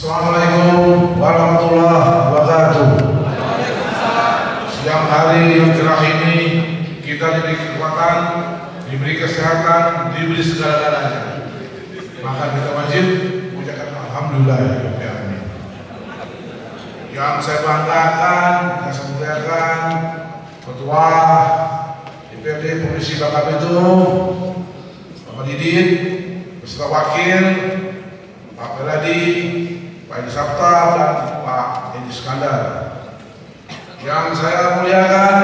Assalamualaikum warahmatullahi wabarakatuh. Siang hari yang cerah ini kita diberi kekuatan, diberi kesehatan, diberi segala-galanya. Maka kita wajib mengucapkan alhamdulillah. Yang saya banggakan, yang saya muliakan, Ketua DPRD Provinsi Bangka Belitung, Bapak Didit, beserta Wakil, Pak Peladi, Pak Edi Sabta, dan Pak Edi Iskandar. Yang saya muliakan,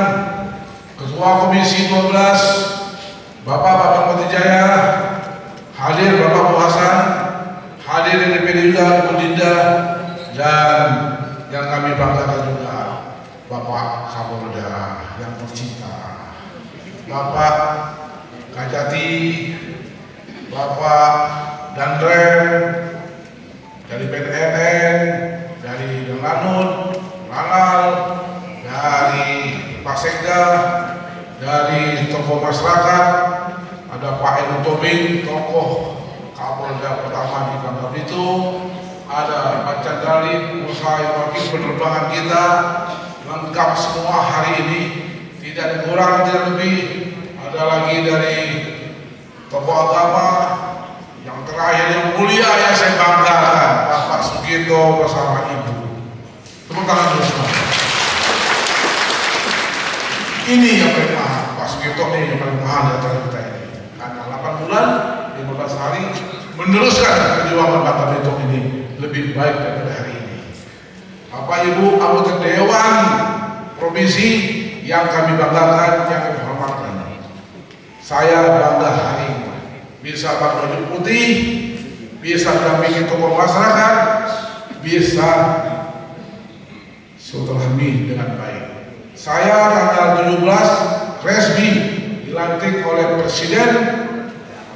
Ketua Komisi 12, Bapak Mati Jaya, hadir Bapak Bu Hasan, hadir DPD juga Bu Dinda, dan yang kami banggakan juga Bapak Kapolda yang tercinta, Bapak Kajati, Bapak Dandrem dari PNN, dari Lanut, Lanal, dari Pak Sekda, dari tokoh masyarakat, ada Pak Edi Tobing, tokoh Kapolda pertama di Bangka Belitung, ada Pak Chandali, usaha wakil penerbangan kita, lengkap semua hari ini, tidak ada kurang, tidak lebih. Ada lagi dari tokoh agama, yang terakhir yang mulia yang saya banggakan, Bapak Sugito bersama Ibu. Tepuk tangan dulu semua. Ini yang paling mahal, Pak Sugito ini yang paling mahal di antara kita ini. Karena 8 bulan, 15 hari meneruskan perjuangan Bangka Belitung ini lebih baik daripada hari ini. Bapak Ibu anggota Dewan Provinsi yang kami banggakan, yang kami hormatkan, saya bangga hari ini bisa pakai baju putih, bisa mendampingi tokoh masyarakat, bisa silaturahmi dengan baik. Saya tanggal 17 resmi dilantik oleh Presiden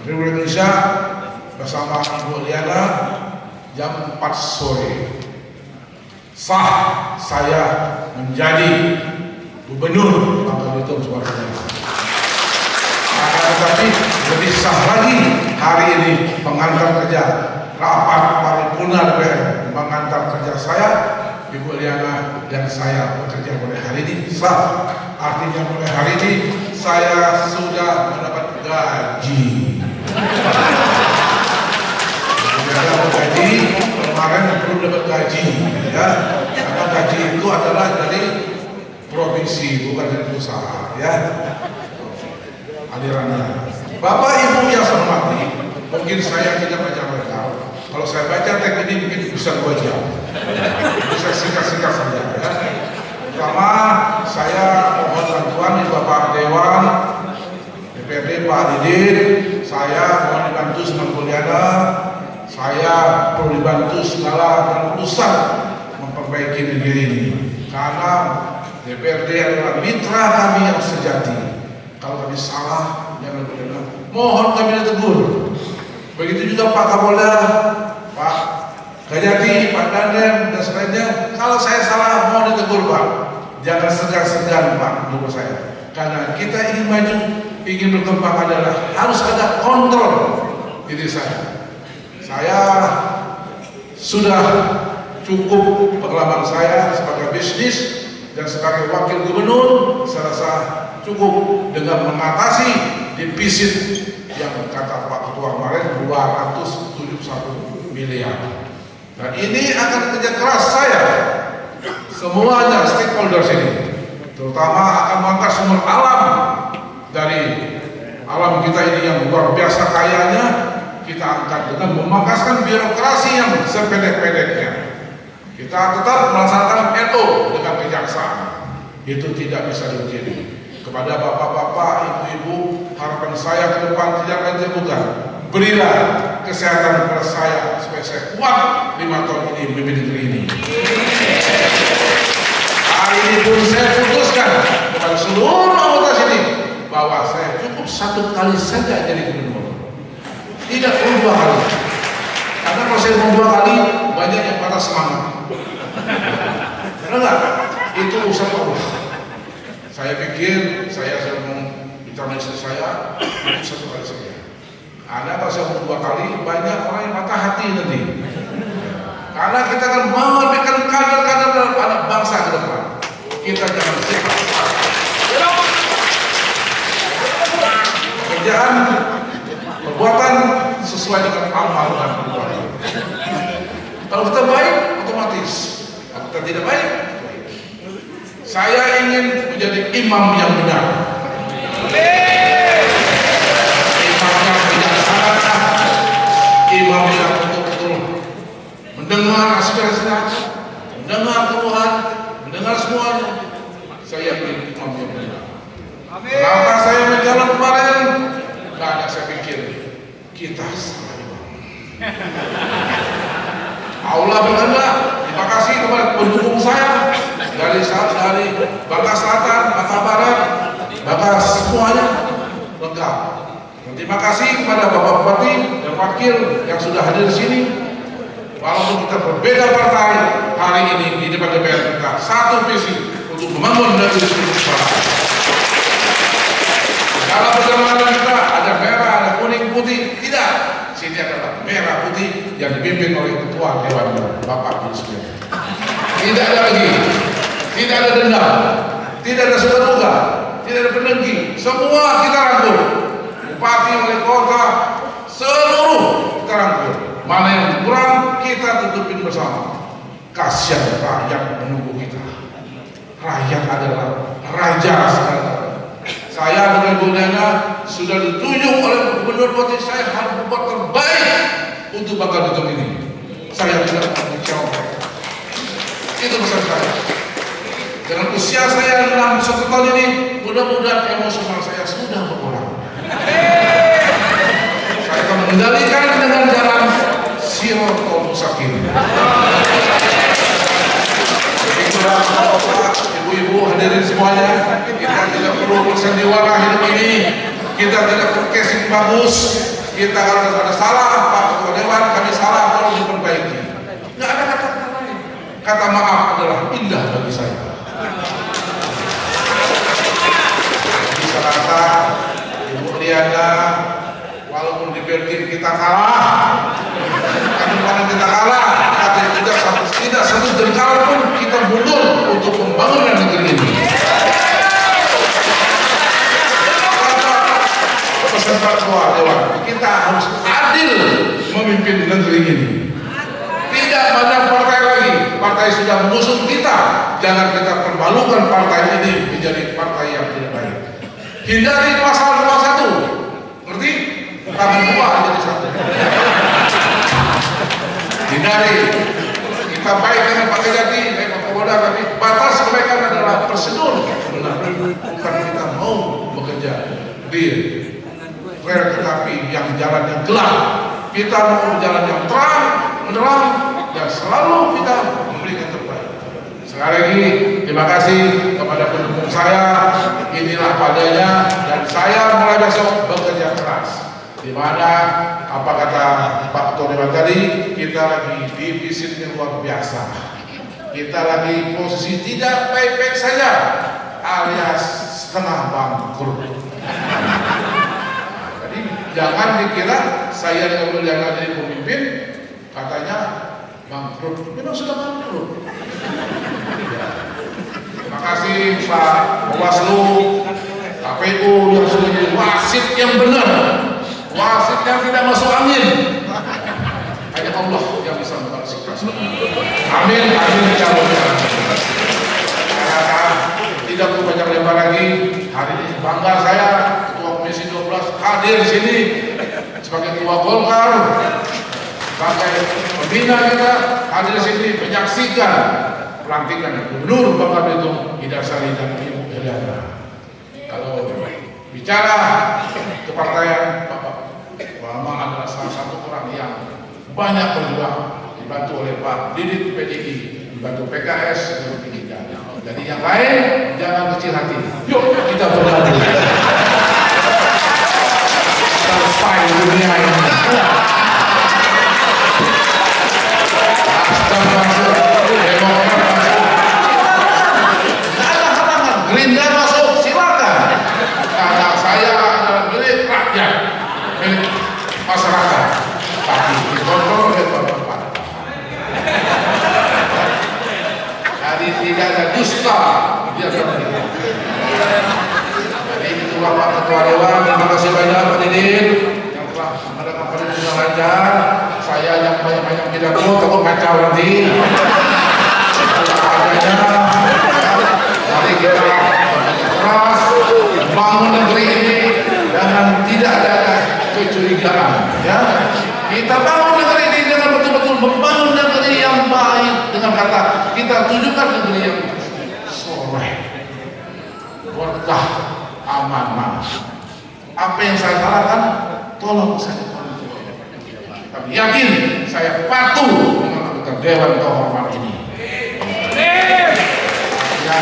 Republik Indonesia bersama Ibu Liana jam 4 sore. Sah saya menjadi Gubernur Bangka Belitung Sumatera. Tetapi lebih sah lagi hari ini pengantar kerja rapat paripurna DPR, mengantar kerja saya, Ibu Liana dan saya bekerja mulai hari ini sah. Artinya mulai hari ini saya sudah mendapat gaji. Gaji kemarin belum dapat gaji, ya, karena gaji itu adalah dari provinsi bukan dari perusahaan, ya. Alirannya. Bapak Ibu yang saya hormati, mungkin saya tidak baca mereka. Kalau saya baca teks ini mungkin bisa 2 jam. Bisa singkat-singkat saja, ya. Pertama, saya mohon bantuan di Bapak Dewan DPRD Pak Didit, saya mohon dibantu sama Kuliana. Saya perlu dibantu segala dan urusan memperbaiki negeri ini, karena DPRD adalah mitra kami yang sejati. Kalau kami salah, jangan berkenan, mohon kami ditegur. Begitu juga Pak Kapolda, Pak Kajati, Pak Dandem, dan sebagainya. Kalau saya salah, mohon ditegur Pak. Jangan segan-segan Pak, menurut saya. Karena kita ingin maju, ingin berkembang adalah harus ada kontrol diri saya. Saya sudah cukup pengalaman saya sebagai bisnis dan sebagai wakil gubernur. Saya rasa cukup dengan mengatasi defisit yang kata Pak Ketua kemarin 271 miliar. Dan ini akan kerja keras saya, semuanya stakeholders ini, terutama akan mengangkat sumber alam dari alam kita ini yang luar biasa kayanya. Kita angkat dengan memangkaskan birokrasi yang sependek-pendeknya. Kita tetap melaksanakan NO dengan kejaksaan. Itu tidak bisa dipungkiri. Kepada bapak-bapak, ibu-ibu, harapan saya ke depan tidak akan terbuka. Berilah kesehatan kepada saya supaya saya kuat 5 tahun ini memimpin negeri ini. Hari ini pun saya putuskan kepada seluruh anggota sini bahwa saya cukup 1 kali saja jadi gubernur. Tidak perlu 2 kali. Karena kalau saya mau 2 kali, banyak yang patah semangat. Benar nggak? Itu urusan Allah. Saya pikir saya mau bicara istri saya, itu 1 kali saja. Anda kalau saya mau 2 kali, banyak orang yang patah hati nanti. Karena kita akan memberikan kader-kader dalam anak bangsa ke depan. Kita jangan cepat. Pekerjaan, perbuatan sesuai dengan amal dan perbuatan. Kalau kita baik, otomatis. Kalau kita tidak baik, saya ingin menjadi imam yang benar. Imam yang bijaksana, imam yang betul-betul mendengar aspirasi rakyat, mendengar keluhan, mendengar semuanya. Saya ingin imam yang benar. Kenapa saya menjalan kemarin? Banyak saya pikir kita salah imam. Allah berkehendak. Terima kasih kepada pendukung saya dari Bangka Selatan, Bangka Barat, Bangka semuanya lengkap. Dan terima kasih kepada Bapak Bupati dan Wakil yang sudah hadir di sini. Walaupun kita berbeda partai, hari ini di depan DPR kita satu visi untuk membangun negeri Nusantara. Dalam perjalanan kita ada merah, ada kuning, putih, tidak. Sini adalah merah putih yang dipimpin oleh Ketua Dewan Bapak Yusuf. Tidak ada lagi, tidak ada dendam, tidak ada suka duka, tidak ada pendengki. Semua kita rangkul. Bupati, wali kota, seluruh kita rangkul. Mana yang kurang kita tutupin bersama. Kasihan rakyat menunggu kita. Rakyat adalah raja sekarang. Saya dengan Bu Nana sudah ditunjuk oleh Gubernur Bupati, saya harus berbuat terbaik untuk Bangka Belitung ini. Saya tidak mengecewakan. Itu pesan saya. Dengan usia saya 61 tahun ini, mudah-mudahan emosional saya sudah berkurang. Saya akan mengendalikan dengan jalan Sirotol Mustaqim. Ibu-ibu hadirin semuanya, kita tidak perlu bersandiwara hidup ini, kita tidak perlu casing bagus, kita kalau ada salah, Pak Ketua Dewan kami salah, perlu diperbaiki. Nggak ada kata-kata lain. Kata maaf adalah indah bagi saya. Bisa rasa Ibu Liana, walaupun di Berlin kita kalah, kadang-kadang kita kalah, tidak satu jengkal pun kita mundur untuk pembangunan negeri ini. Pesan Pak Ketua Dewan, kita harus adil memimpin negeri ini. Tidak banyak partai lagi, partai sudah mengusung kita. Jangan kita permalukan partai ini menjadi partai yang tidak baik. Hindari pasal 21, ngerti? Tangan dua jadi satu. Hindari. Kita baik dengan Pak Kejati, dengan Pak Kapolda, tapi batas kebaikan adalah prosedur. Benar, bukan kita mau bekerja di rel kereta api yang jalan yang gelap. Kita mau jalan yang terang, menerang, dan selalu kita memberikan terbaik. Sekali lagi, terima kasih kepada pendukung saya. Inilah padanya, dan saya mulai besok bekerja keras. Di mana apa kata Pak Ketua Dewan tadi, kita lagi defisit yang luar biasa. Kita lagi posisi tidak baik-baik saja, alias setengah bangkrut. Jadi jangan dikira saya yang berjalan jadi pemimpin katanya bangkrut. Memang sudah bangkrut. Terima kasih Pak Bawaslu, KPU yang sudah jadi wasit yang benar. Wasit yang tidak masuk angin. Hanya Allah yang bisa membersihkan. Amin, amin. Saya tidak perlu banyak lebar lagi. Hari ini bangga saya Ketua Komisi 12 hadir di sini sebagai Ketua Golkar, sebagai pembina kita hadir di sini menyaksikan pelantikan Gubernur Bangka Belitung Hidasari dan Ibu Eliana. Kalau bicara kepartaian, Bapak adalah salah satu orang yang banyak berjuang, dibantu oleh Pak Didit PDI, dibantu PKS, dibantu P3. Jadi yang lain jangan kecil hati. Yuk kita bergabung. Selesai dunia ini. Nasdem masuk, Demokrat masuk. Tidak ada halangan. Gerindra masuk, silakan. Karena saya adalah milik rakyat, milik masyarakat, tapi dikontrol oleh Bapak. tidak ada dusta di antara kita. Jadi itu Bapak Ketua Dewan, terima kasih banyak Pak Didin yang telah mengadakan perhitungan lancar. Saya yang banyak-banyak pidato takut kacau nanti. Adanya, mari kita bekerja keras membangun negeri ini dengan tidak ada kecurigaan. Ya, kita bangun negeri ini dengan betul-betul membangun negeri yang baik dengan kata kita tunjukkan negeri yang soleh, berkah, amanah. Apa yang saya katakan, tolong saya kontrol. Kami yakin saya patuh dengan anggota Dewan Kehormatan ini. Ya,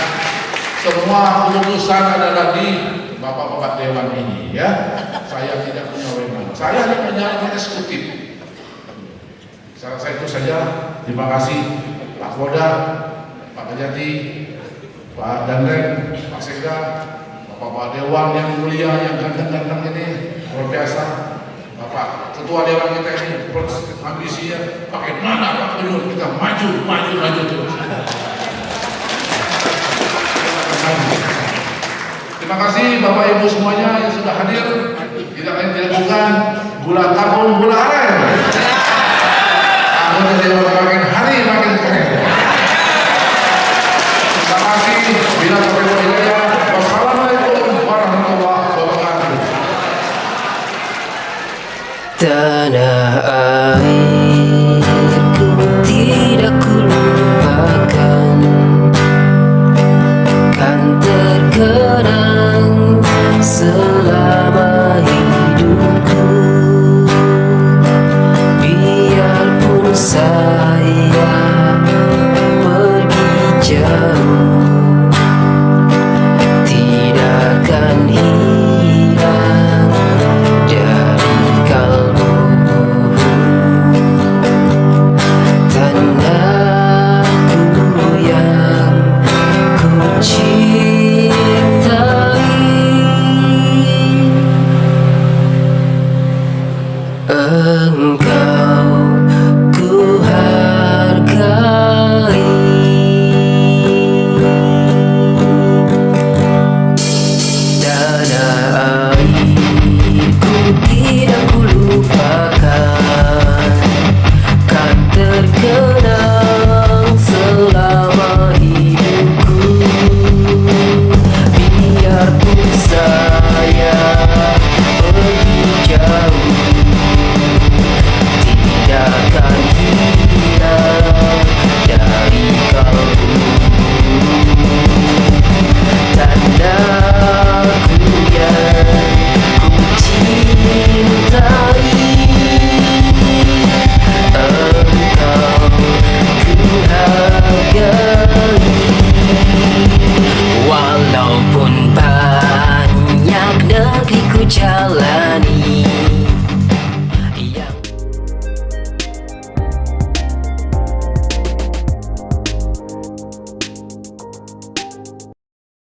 semua keputusan adalah di Bapak-bapak Dewan ini. Ya, saya tidak punya wewenang. Saya hanya menjalankan eksekutif. Saya itu saja. Terima kasih Pak Koda, Pak Kajati, Pak Danrem, Pak Sekda, Bapak Dewan yang mulia, yang ganteng-ganteng ini, luar biasa. Bapak Ketua Dewan kita ini ambisinya pakai mana Pak Gubernur, kita maju terus. Terima kasih Bapak Ibu semuanya yang sudah hadir. Tidak lain tidak bukan gula tabung gula aren. Anggota Dewan makin hari makin keren. Terima kasih. Bila hidayah. Wassalamualaikum warahmatullahi wabarakatuh. Tanah